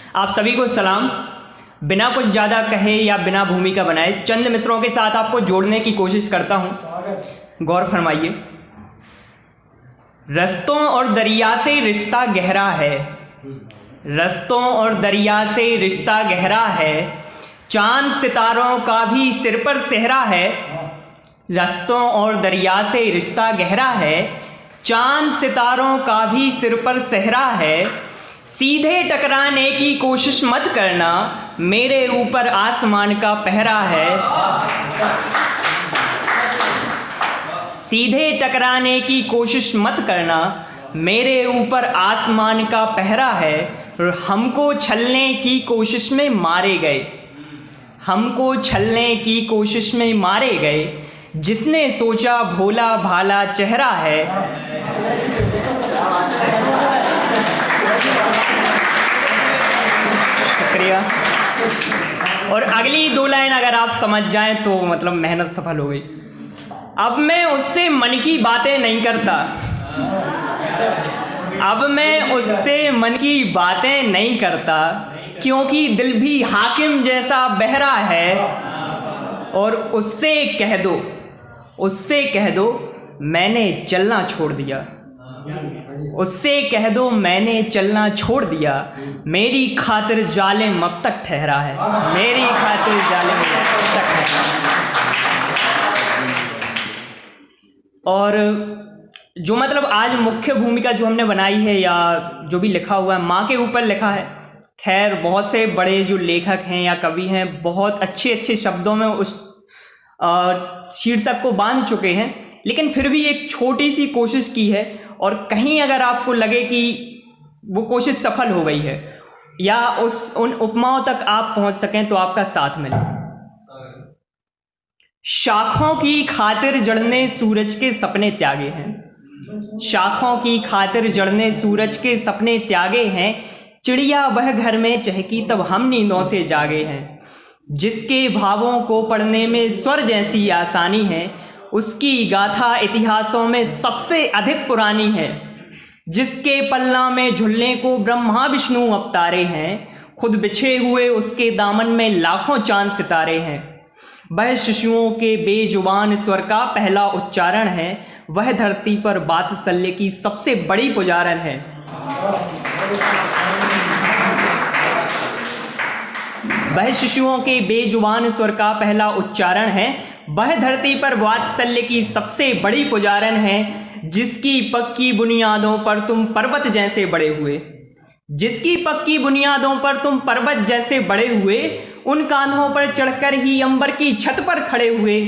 आप सभी को सलाम। बिना कुछ ज़्यादा कहे या बिना भूमिका बनाए चंद मिसरों के साथ आपको जोड़ने की कोशिश करता हूँ। गौर फरमाइए। रस्तों और दरिया से रिश्ता गहरा है, रस्तों और दरिया से रिश्ता गहरा है, चांद सितारों का भी सिर पर सेहरा है। रस्तों और दरिया से रिश्ता गहरा है, चांद सितारों का भी सिर पर सेहरा है। सीधे टकराने की कोशिश मत करना, मेरे ऊपर आसमान का पहरा है। सीधे टकराने की कोशिश मत करना, मेरे ऊपर आसमान का पहरा है। हमको छलने की कोशिश में मारे गए, हमको छलने की कोशिश में मारे गए, जिसने सोचा भोला भाला चेहरा है। शुक्रिया। और अगली दो लाइन अगर आप समझ जाएं तो मतलब मेहनत सफल हो गई। अब मैं उससे मन की बातें नहीं करता, अब मैं उससे मन की बातें नहीं करता, क्योंकि दिल भी हाकिम जैसा बहरा है। और उससे कह दो, उससे कह दो मैंने चलना छोड़ दिया, उससे कह दो मैंने चलना छोड़ दिया। मेरी खातिर जालिम अब तक ठहरा है, मेरी खातिर जालिम अब तक ठहरा है। और जो मतलब आज मुख्य भूमिका जो हमने बनाई है या जो भी लिखा हुआ है, माँ के ऊपर लिखा है। खैर बहुत से बड़े जो लेखक हैं या कवि हैं बहुत अच्छे अच्छे शब्दों में उस शीर्षक को बांध चुके हैं, लेकिन फिर भी एक छोटी सी कोशिश की है। और कहीं अगर आपको लगे कि वो कोशिश सफल हो गई है या उन उपमाओं तक आप पहुंच सकें तो आपका साथ मिले। शाखों की खातिर जड़ने सूरज के सपने त्यागे हैं, शाखों की खातिर जड़ने सूरज के सपने त्यागे हैं। चिड़िया वह घर में चहकी तब हम नींदों से जागे हैं। जिसके भावों को पढ़ने में स्वर जैसी आसानी है, उसकी गाथा इतिहासों में सबसे अधिक पुरानी है। जिसके पल्ला में झुलने को ब्रह्मा विष्णु अवतारे हैं, खुद बिछे हुए उसके दामन में लाखों चांद सितारे हैं। वह शिशुओं के बेजुबान स्वर का पहला उच्चारण है, वह धरती पर वात्सल्य की सबसे बड़ी पुजारन है। वह शिशुओं के बेजुबान स्वर का पहला उच्चारण है, वह धरती पर वात्सल्य की सबसे बड़ी पुजारन है। जिसकी पक्की बुनियादों पर तुम पर्वत जैसे बड़े हुए, जिसकी पक्की बुनियादों पर तुम पर्वत जैसे बड़े हुए, उन कांधों पर चढ़कर ही अंबर की छत पर खड़े हुए।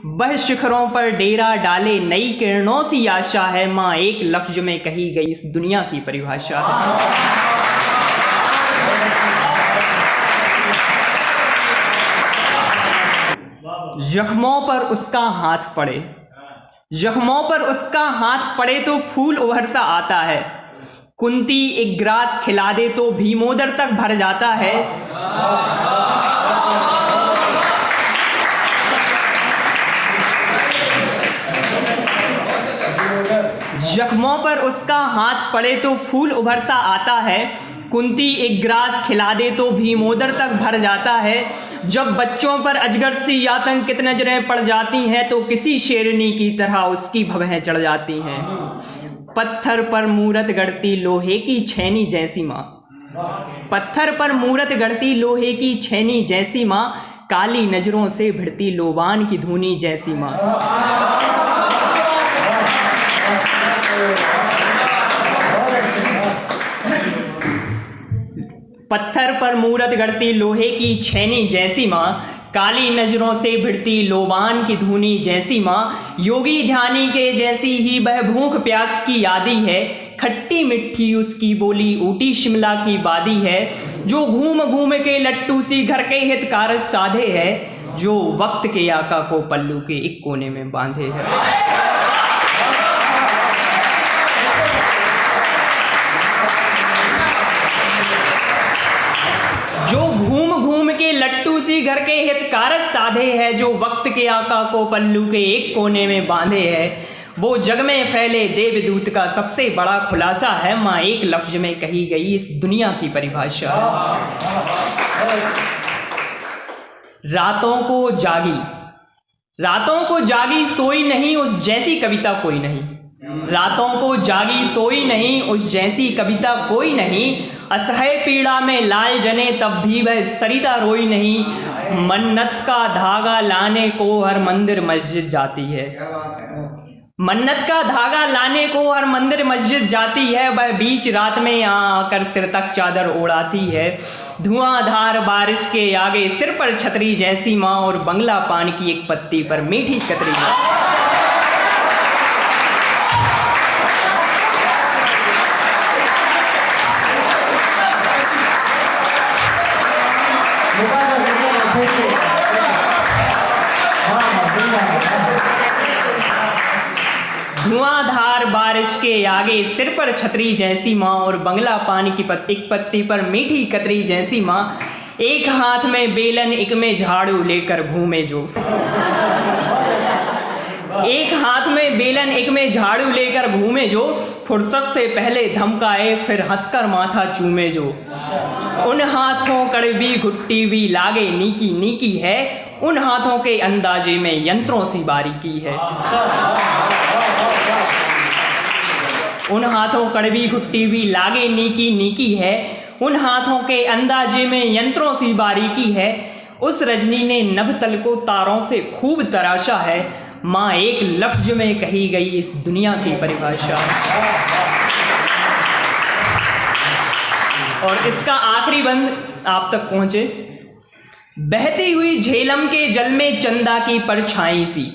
वह शिखरों पर डेरा डाले नई किरणों सी आशा है, माँ एक लफ्ज में कही गई इस दुनिया की परिभाषा है। जख्मों पर उसका हाथ पड़े, जख्मों पर उसका हाथ पड़े तो फूल उभर सा आता है। कुंती एक ग्रास खिला दे तो भीमोदर तक भर जाता है। जख्मों पर उसका हाथ पड़े तो फूल उभर सा आता है। कुंती एक ग्रास खिला दे तो भीमोदर तक भर जाता है। जब बच्चों पर अजगर सी आतंकित नजरें पड़ जाती हैं तो किसी शेरनी की तरह उसकी भवें चढ़ जाती हैं। पत्थर पर मूरत गढ़ती लोहे की छेनी जैसी माँ, पत्थर पर मूरत गढ़ती लोहे की छेनी जैसी माँ, काली नजरों से भिड़ती लोबान की धूनी जैसी माँ। पत्थर पर मूरत गढ़ती लोहे की छेनी जैसी माँ, काली नजरों से भिड़ती लोबान की धूनी जैसी माँ। योगी ध्यानी के जैसी ही वह भूख प्यास की यादी है, खट्टी मिट्टी उसकी बोली ऊटी शिमला की बादी है। जो घूम घूम के लट्टू सी घर के हितकारज साधे है, जो वक्त के आका को पल्लू के एक कोने में बांधे है। जो घूम घूम के लट्टू सी घर के हितकारज साधे है, जो वक्त के आका को पल्लू के एक कोने में बांधे है। वो जग में फैले देवदूत का सबसे बड़ा खुलासा है। माँ एक लफ्ज में कही गई इस दुनिया की परिभाषा है। रातों को जागी सोई नहीं उस जैसी कविता कोई नहीं। रातों को जागी सोई नहीं उस जैसी कविता कोई नहीं। असह्य पीड़ा में लाल जने तब भी वह सरिता रोई नहीं। मन्नत का धागा लाने को हर मंदिर मस्जिद जाती है। मन्नत का धागा लाने को हर मंदिर मस्जिद जाती है। वह बीच रात में आकर सिर तक चादर ओढ़ाती है। धुआंधार बारिश के आगे सिर पर छतरी जैसी माँ और बंगला पान की एक पत्ती पर मीठी कतरी। धुआंधार बारिश के आगे सिर पर छतरी जैसी माँ और बंगला पान की एक पत्ती पर मीठी कतरी जैसी माँ। एक हाथ में बेलन एक में झाड़ू लेकर घूमे जो। एक हाथ में बेलन एक में झाड़ू लेकर घूमे जो। फुर्सत से पहले धमकाए फिर हंसकर माथा चूमे जो। उन हाथों कड़वी घुट्टी भी लागे नीकी नीकी है। उन हाथों के अंदाजे में यंत्रों सी बारीकी है। उन हाथों कड़वी घुट्टी भी लागे नीकी नीकी है। उन हाथों के अंदाजे में यंत्रों सी बारीकी है। उस रजनी ने नभतल को तारों से खूब तराशा है। माँ एक लफ्ज में कही गई इस दुनिया की परिभाषा। और इसका आखिरी बंद आप तक पहुंचे। बहती हुई झेलम के जल में चंदा की परछाई सी।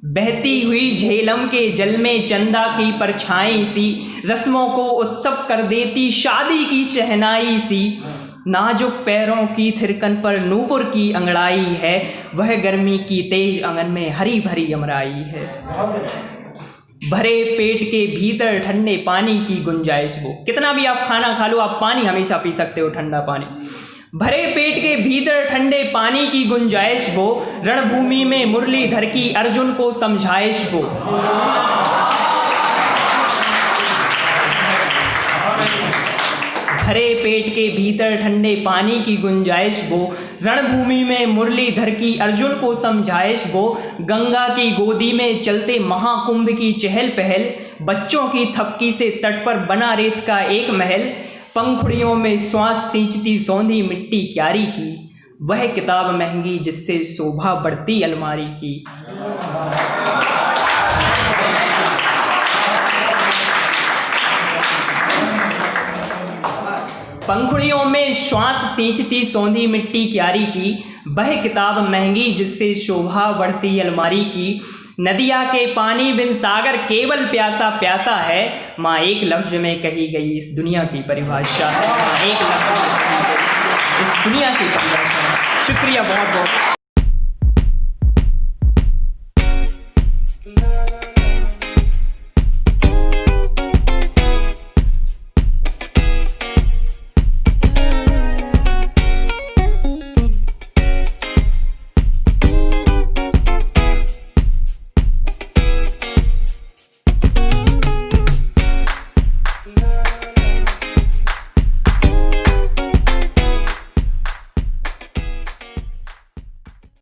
बहती हुई झेलम के जल में चंदा की परछाई सी। रस्मों को उत्सव कर देती शादी की शहनाई सी। नाजुक पैरों की थिरकन पर नूपुर की अंगड़ाई है। वह गर्मी की तेज आंगन में हरी भरी अमराई है। भरे पेट के भीतर ठंडे पानी की गुंजाइश वो। कितना भी आप खाना खा लो, आप पानी हमेशा पी सकते हो, ठंडा पानी। भरे पेट के भीतर ठंडे पानी की गुंजाइश वो। रणभूमि में मुरलीधर की अर्जुन को समझाइश वो। भरे पेट के भीतर ठंडे पानी की गुंजाइश वो। रणभूमि में मुरलीधर की अर्जुन को समझाइश वो। गंगा की गोदी में चलते महाकुंभ की चहल पहल। बच्चों की थपकी से तट पर बना रेत का एक महल। पंखुड़ियों में श्वास सींचती सौंधी मिट्टी क्यारी की। वह किताब महंगी जिससे शोभा बढ़ती अलमारी की। पंखुड़ियों में श्वास सींचती सौंधी मिट्टी क्यारी की। वह किताब महंगी जिससे शोभा बढ़ती अलमारी की। नदिया के पानी बिन सागर केवल प्यासा प्यासा है। माँ एक लफ्ज में कही गई इस दुनिया की परिभाषा है। माँ एक लफ्ज में कही गई इस दुनिया की परिभाषा है। शुक्रिया बहुत बहुत।